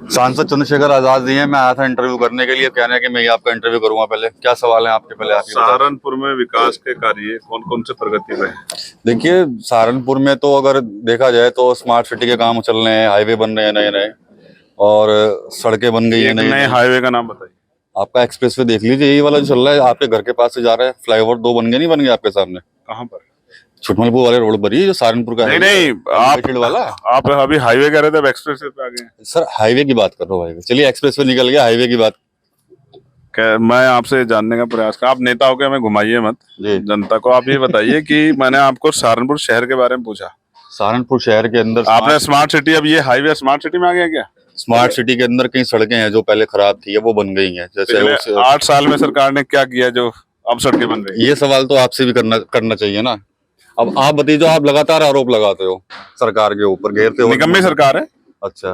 सांसद चंद्रशेखर आजाद जी हैं। मैं आया था इंटरव्यू करने के लिए, कह रहे हैं कि मैं ही आपका इंटरव्यू करूंगा। पहले क्या सवाल है आपके? पहले आप ही बताओ। सहारनपुर में विकास के कार्य कौन कौन से प्रगति पे हैं? देखिए, सहारनपुर में तो अगर देखा जाए तो स्मार्ट सिटी के काम चल रहे हैं, हाईवे बन रहे हैं नए नए, और सड़कें बन गई हैं एक नई नए नई। हाईवे का नाम बताइए। आपका एक्सप्रेस वे देख लीजिए, यही वाला जो चल रहा है, आपके घर के पास से जा रहा है। फ्लाईओवर 2 बन गए, नहीं बन गए आपके सामने? कहाँ पर? छुटमलपुर वाले रोड पर ही, जो सहारनपुर का नहीं हाईवे नहीं, एलिवेटेड वाला। आप अभी हाईवे कह रहे थे, अब एक्सप्रेस पे आ गए हैं। सर हाईवे की बात कर रहा हूँ भाई। चलिए, एक्सप्रेस वे निकल गया, हाईवे की बात। मैं आपसे जानने का प्रयास कर, आप नेता होकर हमें घुमाइए मत जी। जनता को। आप ये बताइए कि मैंने आपको सहारनपुर शहर के बारे में पूछा, सहारनपुर शहर के अंदर आपने स्मार्ट सिटी, अब ये हाईवे स्मार्ट सिटी में आ गया क्या? स्मार्ट सिटी के अंदर कई सड़कें हैं जो पहले खराब थी, वो बन गई हैं। जैसे पिछले 8 साल में सरकार ने क्या किया जो अब सड़कें बन रही? ये सवाल तो आपसे भी करना चाहिए ना। अब आप बताइए, जो आप लगातार आरोप लगाते हो सरकार के ऊपर, घेरते हो। निकम्मी सरकार है। अच्छा।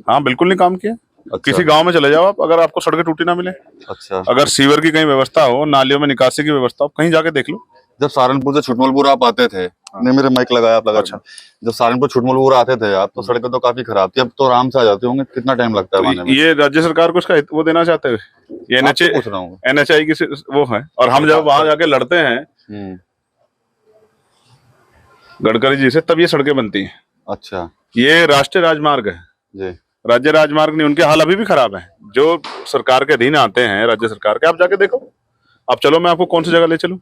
हाँ, बिल्कुल नहीं काम किया। अच्छा। किसी गांव में चले जाओ आप, अगर आपको सड़कें टूटी ना मिले, अच्छा। अगर सीवर की कहीं व्यवस्था हो, नालियों में निकासी की व्यवस्था हो, कहीं जाके देख लो। जब सहारनपुर से छुटमलपुर आप आते थे, नहीं मेरे माइक लगाया आप लगा। अच्छा। जब सहारनपुर छुटमलपुर आते थे आप, तो सड़कें तो काफी खराब थी। अब तो आराम से आ जाते होंगे। कितना टाइम लगता है आने में? ये राज्य सरकार को इसका वो देना चाहते हुए, ये आपसे पूछ रहा हूँ। NHAI की वो है, और हम जब वहां जाके लड़ते हैं गडकरी जी से, तब ये सड़कें बनती हैं। अच्छा। ये राष्ट्रीय राजमार्ग है जी। राज्य राजमार्ग नहीं। उनके हाल अभी भी खराब है। जो सरकार के अधीन आते हैं राज्य सरकार के, आप जाके देखो। आप चलो, मैं आपको कौन सी जगह ले चलूं?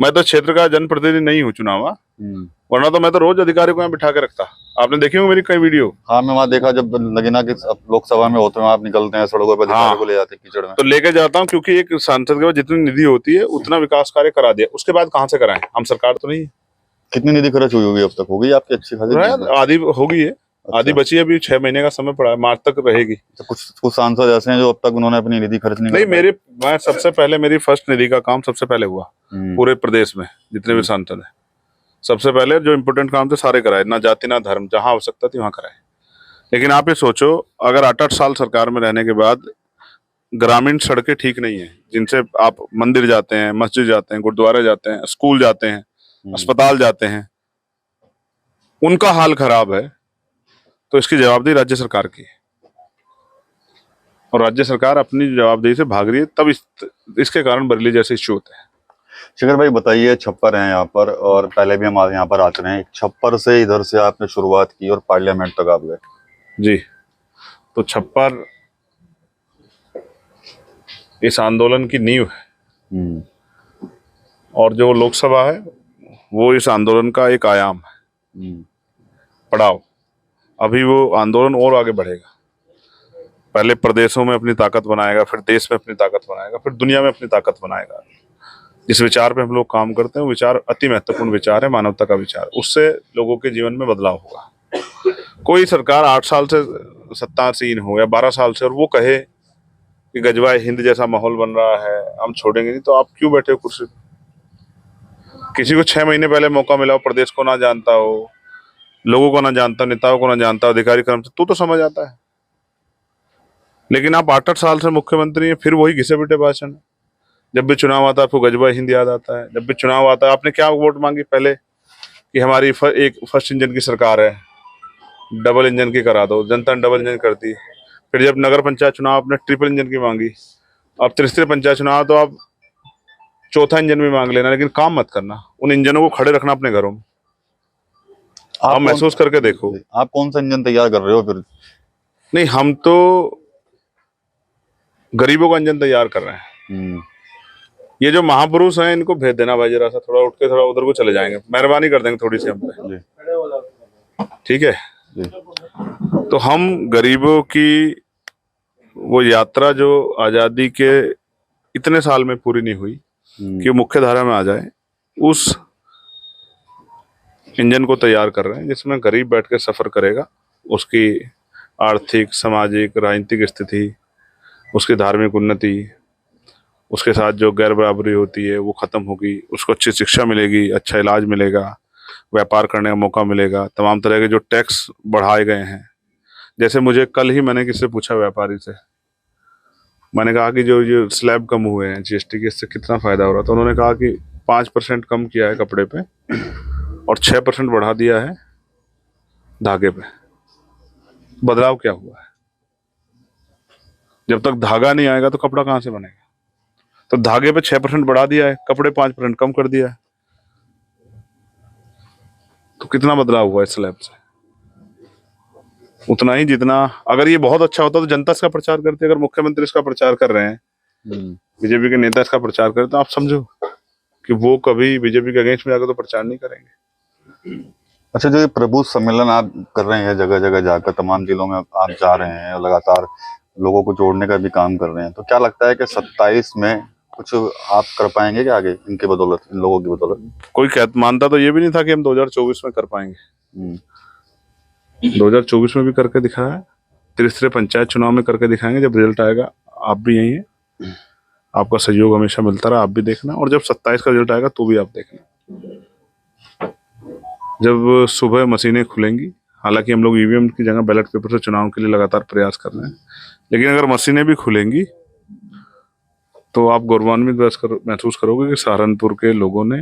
मैं तो क्षेत्र का जनप्रतिनिधि नहीं हूँ चुना हुआ, वरना तो मैं तो रोज अधिकारी को यहाँ बिठा के रखता। आपने देखी होगी मेरी कई वीडियो। हाँ, मैं वहाँ देखा, जब लगेना कि लोकसभा में होते हैं, आप निकलते हैं सड़कों पर, अधिकारियों को ले जाते हैं कीचड़ में। तो लेके जाता हूँ, क्योंकि एक सांसद के पास जितनी निधि होती है उतना विकास कार्य करा दिया, उसके बाद कहाँ से कराएं? हम सरकार तो नहीं है। कितनी निधि खर्च हुई होगी अब तक? होगी आपकी अच्छी खासी? आधी होगी है। आधी बची है, अभी 6 महीने का समय पड़ा है, मार्च तक रहेगी। तो कुछ सांसद ऐसे हैं जो अब तक उन्होंने अपनी निधि खर्च नहीं मैं सबसे पहले, मेरी फर्स्ट निधि का काम सबसे पहले हुआ पूरे प्रदेश में जितने भी सांसद हैं। सबसे पहले जो इम्पोर्टेंट काम थे सारे कराए, ना जाति ना धर्म, जहां आवश्यकता थी वहां कराए। लेकिन आप ये सोचो, अगर 8-8 साल सरकार में रहने के बाद ग्रामीण सड़कें ठीक नहीं है, जिनसे आप मंदिर जाते हैं, मस्जिद जाते हैं, गुरुद्वारे जाते हैं, स्कूल जाते हैं, अस्पताल जाते हैं, उनका हाल खराब है, तो इसकी जवाबदेही राज्य सरकार की है। और राज्य सरकार अपनी जवाबदेही से भाग रही है, तब इसके कारण बरेली जैसे इश्यू होते हैं। शेखर भाई बताइए, छप्पर है यहाँ पर, और पहले भी हम यहाँ पर आते रहे हैं। छप्पर से इधर से आपने शुरुआत की और पार्लियामेंट तक आप गए। जी। तो छप्पर इस आंदोलन की नींव है, और जो लोकसभा है वो इस आंदोलन का एक आयाम है, पड़ाव। अभी वो आंदोलन और आगे बढ़ेगा। पहले प्रदेशों में अपनी ताकत बनाएगा, फिर देश में अपनी ताकत बनाएगा, फिर दुनिया में अपनी ताकत बनाएगा। जिस विचार पे हम लोग काम करते हैं वो विचार अति महत्वपूर्ण विचार है, मानवता का विचार। उससे लोगों के जीवन में बदलाव होगा। कोई सरकार 8 साल से सत्तासीन हो या 12 साल से, और वो कहे कि गजवाए हिंद जैसा माहौल बन रहा है, हम छोड़ेंगे नहीं, तो आप क्यों बैठे हो कुर्सी पे? किसी को 6 महीने पहले मौका मिला हो, प्रदेश को ना जानता हो, लोगों को ना जानता, नेताओं को ना जानता, अधिकारी कर्मचारी, तो समझ आता है। लेकिन आप 8-8 साल से मुख्यमंत्री हैं, फिर वही घिसे पिटे भाषण। जब भी चुनाव आता है आपको गजबा हिंद याद आता है। जब भी चुनाव आता है, आपने क्या वोट मांगी पहले? कि हमारी एक फर्स्ट इंजन की सरकार है, डबल इंजन की करा दो। जनता ने डबल इंजन कर दी। फिर जब नगर पंचायत चुनाव आपने ट्रिपल इंजन की मांगी। अब त्रिस्तरीय पंचायत चुनाव तो आप चौथा इंजन भी मांग लेना, लेकिन काम मत करना। उन इंजनों को खड़े रखना अपने घरों में। आप महसूस करके देखो। आप कौन सा इंजन तैयार कर रहे हो फिर? नहीं, हम तो गरीबों का इंजन तैयार कर रहे हैं। ये जो महापुरुष हैं, इनको भेज देना भाई, जरा सा थोड़ा उठ के थोड़ा उधर को चले जाएंगे, मेहरबानी कर देंगे थोड़ी सी हम पे, ठीक है? तो हम गरीबों की वो यात्रा जो आजादी के इतने साल में पूरी नहीं हुई कि मुख्य धारा में आ जाए, उस इंजन को तैयार कर रहे हैं, जिसमें गरीब बैठ के सफर करेगा। उसकी आर्थिक, सामाजिक, राजनीतिक स्थिति, उसकी धार्मिक उन्नति, उसके साथ जो गैर बराबरी होती है वो खत्म होगी, उसको अच्छी शिक्षा मिलेगी, अच्छा इलाज मिलेगा, व्यापार करने का मौका मिलेगा। तमाम तरह के जो टैक्स बढ़ाए गए हैं, जैसे मुझे कल ही मैंने किससे पूछा, व्यापारी से, मैंने कहा कि जो स्लैब कम हुए हैं GST के, इससे कितना फायदा हो रहा? तो उन्होंने कहा कि 5% कम किया है कपड़े पे और 6% बढ़ा दिया है धागे पे। बदलाव क्या हुआ है? जब तक धागा नहीं आएगा तो कपड़ा कहाँ से बनेगा? तो धागे पे 6% बढ़ा दिया है, कपड़े 5% कम कर दिया है। तो कितना बदलाव हुआ इस स्लैब से? उतना ही जितना, अगर ये बहुत अच्छा होता तो जनता इसका प्रचार करती। अगर मुख्यमंत्री इसका प्रचार कर रहे हैं, बीजेपी के नेता इसका प्रचार करें, तो आप समझो कि वो कभी बीजेपी के अगेंस्ट में जाकर तो प्रचार नहीं करेंगे। अच्छा, जो ये प्रबुद्ध सम्मेलन आप कर रहे हैं, जगह जगह जाकर तमाम जिलों में आप जा रहे हैं और लगातार लोगों को जोड़ने का भी काम कर रहे हैं, तो क्या लगता है कि 27 में कुछ आप कर पाएंगे क्या आगे इनके बदौलत, इन लोगों की बदौलत? कोई मानता तो ये भी नहीं था कि हम 2024 में कर पाएंगे। 2024 में भी करके दिखाया, त्रिस्तरीय पंचायत चुनाव में करके दिखाएंगे। जब रिजल्ट आएगा, आप भी यही है, आपका सहयोग हमेशा मिलता रहा, आप भी देखना। और जब 27 का रिजल्ट आएगा तो भी आप देखना। जब सुबह मशीनें खुलेंगी, हालांकि हम लोग ईवीएम की जगह बैलेट पेपर से चुनाव के लिए लगातार प्रयास कर रहे हैं, लेकिन अगर मशीनें भी खुलेंगी तो आप गौरवान्वित महसूस करोगे कि सहारनपुर के लोगों ने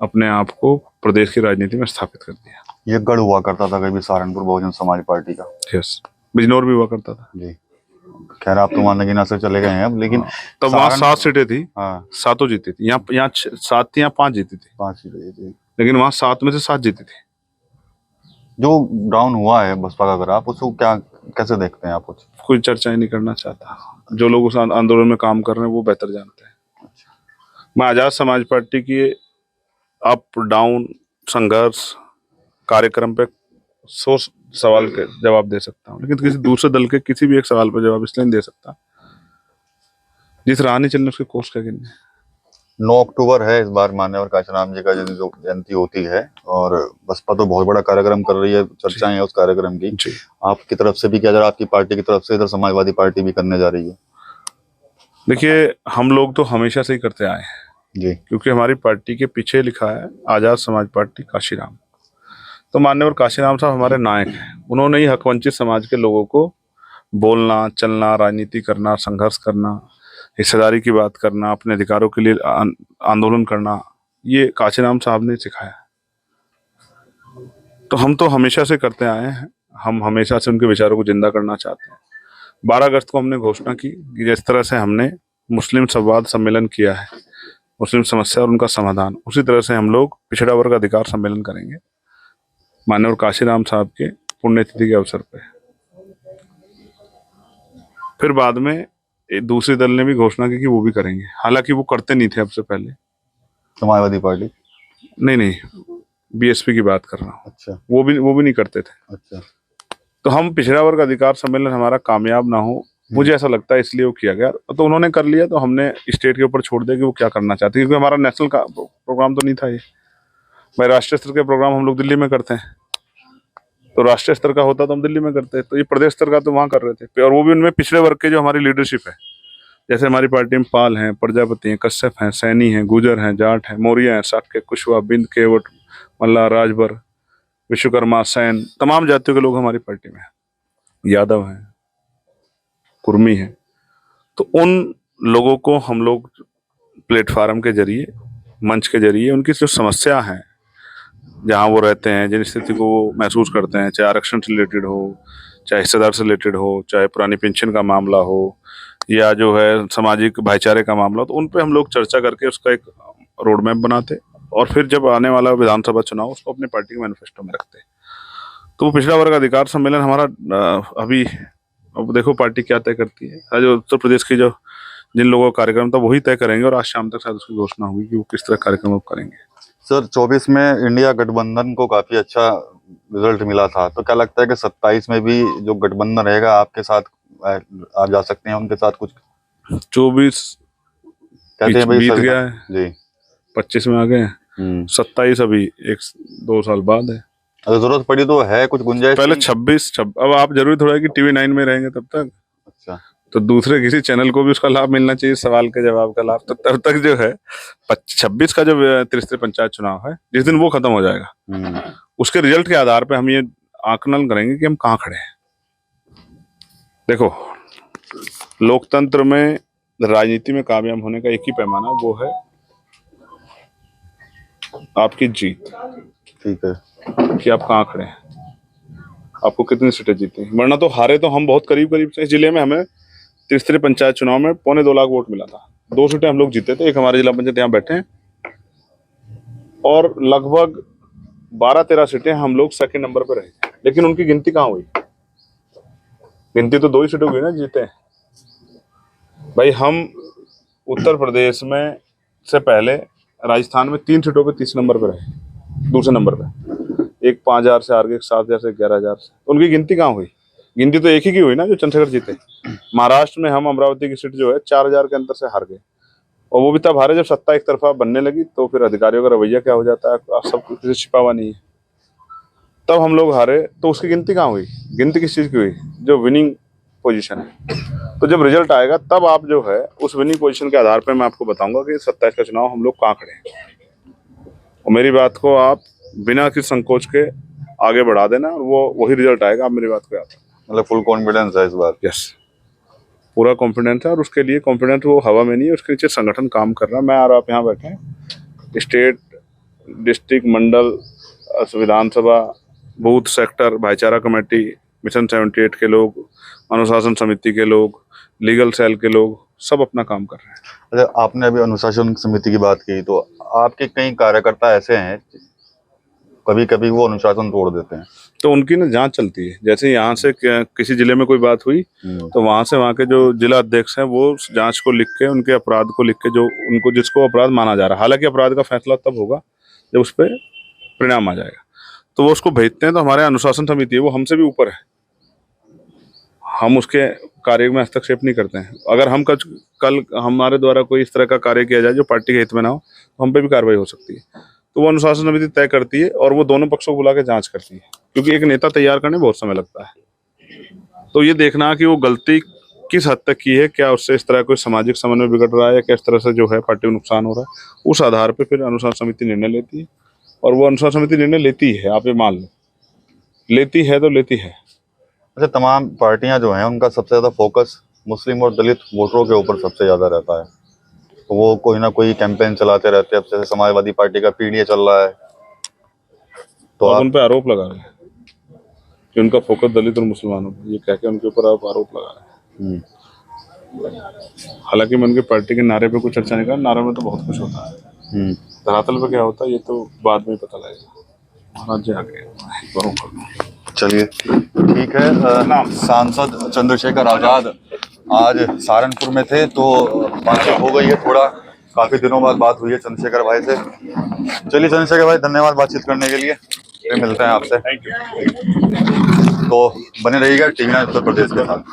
अपने आप को प्रदेश की राजनीति में स्थापित कर दिया। ये गढ़ हुआ करता था कभी सहारनपुर बहुजन समाज पार्टी का। यस, बिजनौर भी हुआ करता था जी। खैर, आप तो मानने की ना से चले गए हैं अब, लेकिन तब वहाँ 7 सीटें थी। हाँ, 7 जीती थी। यहाँ 7 थी, यहाँ 5 जीती थी। 5 सीटें थी, लेकिन वहाँ 7 में से 7 जीती थी। जो डाउन हुआ है बसपा का, अगर आप उसको क्या कैसे देखते हैं आप? कुछ कोई चर्चा ही नहीं करना चाहता। जो लोग उस आंदोलन में काम कर रहे हैं वो बेहतर जानते हैं। मैं आजाद समाज पार्टी की अप डाउन संघर्ष कार्यक्रम पे 100 सवाल के जवाब दे सकता हूँ, लेकिन किसी दूसरे दल के किसी भी एक सवाल पर जवाब इसलिए नहीं दे सकता जिस राह नहीं चलने उसके कोर्स क्या गिनने। 9 अक्टूबर है इस बार मान्यवर काशीराम जी का जो जयंती होती है, और बसपा तो बहुत बड़ा कार्यक्रम कर रही है, चर्चाएं है उस कार्यक्रम की। आपकी तरफ से भी क्या, अगर आपकी पार्टी की तरफ से इधर समाजवादी पार्टी भी करने जा रही है? देखिए, हम लोग तो हमेशा से ही करते आए हैं जी, क्योंकि हमारी पार्टी के पीछे लिखा है आजाद समाज पार्टी काशीराम। तो मान्यवर काशीराम साहब हमारे नायक हैं। उन्होंने ही हकवंचित समाज के लोगों को बोलना, चलना, राजनीति करना, संघर्ष करना, हिस्सेदारी की बात करना, अपने अधिकारों के लिए आंदोलन करना, ये काशीराम साहब ने सिखाया। तो हम तो हमेशा से करते आए हैं, हम हमेशा से उनके विचारों को जिंदा करना चाहते हैं। 12 अगस्त को हमने घोषणा की कि जिस तरह से हमने मुस्लिम संवाद सम्मेलन किया है, मुस्लिम समस्या और उनका समाधान, उसी तरह से हम लोग पिछड़ा वर्ग अधिकार सम्मेलन करेंगे माननीय काशीराम साहब के पुण्यतिथि के अवसर पे। फिर बाद में दूसरे दल ने भी घोषणा की कि वो भी करेंगे, हालांकि वो करते नहीं थे अब से पहले। समाजवादी पार्टी? नहीं, बीएसपी की बात कर रहा हूँ। अच्छा, वो भी नहीं करते थे। अच्छा। तो हम पिछड़ा वर्ग अधिकार सम्मेलन हमारा कामयाब ना हो, मुझे ऐसा लगता है, इसलिए वो किया गया। तो उन्होंने कर लिया तो हमने स्टेट के ऊपर छोड़ दिया कि वो क्या करना चाहते, क्योंकि हमारा नेशनल का प्रोग्राम तो नहीं था ये। भाई, राष्ट्रीय स्तर के प्रोग्राम हम लोग दिल्ली में करते हैं, तो राष्ट्रीय स्तर का होता तो हम दिल्ली में करते हैं। तो ये प्रदेश स्तर का तो वहाँ कर रहे थे, और वो भी उनमें पिछड़े वर्ग के जो हमारी लीडरशिप है, जैसे हमारी पार्टी में पाल हैं, प्रजापति हैं, कश्यप हैं, सैनी हैं, गुजर हैं, जाट हैं, मौर्य हैं, शाक्य, कुशवाहा, बिंद, केवट, मल्ला, राजभर, विश्वकर्मा, सैन, तमाम जातियों के लोग हमारी पार्टी में हैं, यादव हैं, कुर्मी हैं। तो उन लोगों को हम लोग प्लेटफार्म के जरिए, मंच के जरिए, उनकी जो समस्या है, जहाँ वो रहते हैं, जिन स्थिति को वो महसूस करते हैं, चाहे आरक्षण से रिलेटेड हो, चाहे हिस्सेदार से रिलेटेड हो, चाहे पुरानी पेंशन का मामला हो, या जो है सामाजिक भाईचारे का मामला, तो उन पे हम लोग चर्चा करके उसका एक रोड मैप बनाते, और फिर जब आने वाला विधानसभा चुनाव उसको अपने पार्टी के मैनिफेस्टो में रखते। तो वो पिछड़ा वर्ग अधिकार सम्मेलन हमारा अभी, अब देखो पार्टी क्या तय करती है। जो उत्तर प्रदेश की जो जिन लोगों का कार्यक्रम था वही तय करेंगे, और आज शाम तक शायद उसकी घोषणा होगी कि वो किस तरह कार्यक्रम करेंगे। सर, 24 में इंडिया गठबंधन को काफी अच्छा रिजल्ट मिला था, तो क्या लगता है कि 27 में भी जो गठबंधन रहेगा आपके साथ, आप जा सकते हैं उनके साथ? कुछ 24 कहते हैं भाई बीत गया है जी, 25 में आ गए हैं, 27 अभी 1-2 साल बाद है। अगर जरूरत पड़ी तो है कुछ गुंजाइश? पहले 26 अब आप जरूरी थोड़ा है कि TV 9 में रहेंगे तब तक। अच्छा, तो दूसरे किसी चैनल को भी उसका लाभ मिलना चाहिए, सवाल के जवाब का लाभ। तो तब तक जो है 26 का जो त्रिस्तरीय पंचायत चुनाव है, जिस दिन वो खत्म हो जाएगा, उसके रिजल्ट के आधार पे हम ये आकलन करेंगे कि हम कहाँ खड़े हैं। देखो, लोकतंत्र में, राजनीति में कामयाब होने का एक ही पैमाना, वो है आपकी जीत। ठीक है, कि आप कहाँ खड़े हैं, आपको कितनी सीटें जीती। वरना तो हारे तो हम बहुत करीब करीब से। इस जिले में हमें तीसरे पंचायत चुनाव में 2.25 लाख वोट मिला था। 2 सीटें हम लोग जीते थे। एक हमारे जिला पंचायत यहाँ बैठे हैं, और लगभग 12-13 सीटें हम लोग सेकंड नंबर पे रहे। लेकिन उनकी गिनती कहाँ हुई? गिनती तो 2 ही सीटों की हुई ना, जीते। भाई हम उत्तर प्रदेश में से पहले राजस्थान में 3 सीटों पे 30 नंबर पे रहे, दूसरे नंबर पे। एक 5,000 से हार गए, 7,000 से, 11,000 से। उनकी गिनती कहाँ हुई? गिनती तो एक ही की हुई ना, जो चंद्रशेखर जीते। महाराष्ट्र में हम अमरावती की सीट जो है 4,000 के अंतर से हार गए, और वो भी तब हारे जब सत्ता एक तरफा बनने लगी। तो फिर अधिकारियों का रवैया क्या हो जाता है, सब कुछ किसी छिपा हुआ नहीं है। तब हम लोग हारे, तो उसकी गिनती कहाँ हुई? गिनती किस चीज की हुई? जो विनिंग पोजीशन है। तो जब रिजल्ट आएगा तब आप जो है उस विनिंग पोजीशन के आधार पर मैं आपको बताऊंगा कि 27 का चुनाव हम लोग कहाँ खड़े हैं। और मेरी बात को आप बिना किसी संकोच के आगे बढ़ा देना, और वो वही रिजल्ट आएगा। आप मेरी बात को याद रखना। मतलब फुल कॉन्फिडेंस है इस बार? यस, पूरा कॉन्फिडेंस है। और उसके लिए कॉन्फिडेंस वो हवा में नहीं है, उसके नीचे संगठन काम कर रहा है। मैं और आप यहाँ बैठे हैं, स्टेट, डिस्ट्रिक्ट, मंडल, विधानसभा, बूथ, सेक्टर, भाईचारा कमेटी, मिशन 78 के लोग, अनुशासन समिति के लोग, लीगल सेल के लोग, सब अपना काम कर रहे हैं। अच्छा, आपने अभी अनुशासन समिति की बात की, तो आपके कई कार्यकर्ता ऐसे हैं कभी कभी वो अनुशासन तोड़ देते हैं, तो उनकी ना जांच चलती है। जैसे यहाँ से किसी जिले में कोई बात हुई, तो वहां से वहाँ के जो जिला अध्यक्ष हैं वो जांच को लिख के, उनके अपराध को लिख के, जो उनको जिसको अपराध माना जा रहा है, हालांकि अपराध का फैसला तब होगा जब उस पर परिणाम आ जाएगा, तो वो उसको भेजते हैं। तो हमारे अनुशासन समिति है, वो हमसे भी ऊपर है। हम उसके कार्य में हस्तक्षेप नहीं करते हैं। अगर हम कल हमारे द्वारा कोई इस तरह का कार्य किया जाए जो पार्टी के हित में ना हो, तो हम पे भी कार्रवाई हो सकती है। तो वो अनुशासन समिति तय करती है, और वो दोनों पक्षों को बुला के जांच करती है, क्योंकि एक नेता तैयार करने में बहुत समय लगता है। तो ये देखना कि वो गलती किस हद तक की है, क्या उससे इस तरह कोई सामाजिक समन्वय बिगड़ रहा है, या किस तरह से जो है पार्टी को नुकसान हो रहा है, उस आधार पर फिर अनुशासन समिति निर्णय लेती है। और वो अनुशासन समिति निर्णय लेती है, आप ये मान लो, लेती है तो लेती है। अच्छा, तमाम पार्टियां जो हैं उनका सबसे ज्यादा फोकस मुस्लिम और दलित वोटरों के ऊपर सबसे ज्यादा रहता है, तो वो कोई ना कोई कैंपेन चलाते रहते हैं। अब जैसे समाजवादी पार्टी का पीडीए चल रहा है, तो आप आप उन पे आरोप लगा रहे हैं कि उनका फोकस दलित और मुसलमानों पर, ये कह के उनके ऊपर आप आरोप लगा रहे हैं। हालांकि मैं उनकी पार्टी के नारे पे कुछ चर्चा नहीं कर, नारे में तो बहुत कुछ होता है, धरातल पे क्या होता है ये तो बाद में पता लगेगा। महाराज जी आगे चलिए, ठीक है। सांसद चंद्रशेखर आजाद आज सहारनपुर में थे, तो बातचीत हो गई है, थोड़ा काफी दिनों बाद बात हुई है चंद्रशेखर भाई से। चलिए चंद्रशेखर भाई, धन्यवाद बातचीत करने के लिए। फिर मिलते हैं आपसे। Thank you. तो बने रहिएगा टीवी 9 उत्तर प्रदेश के साथ।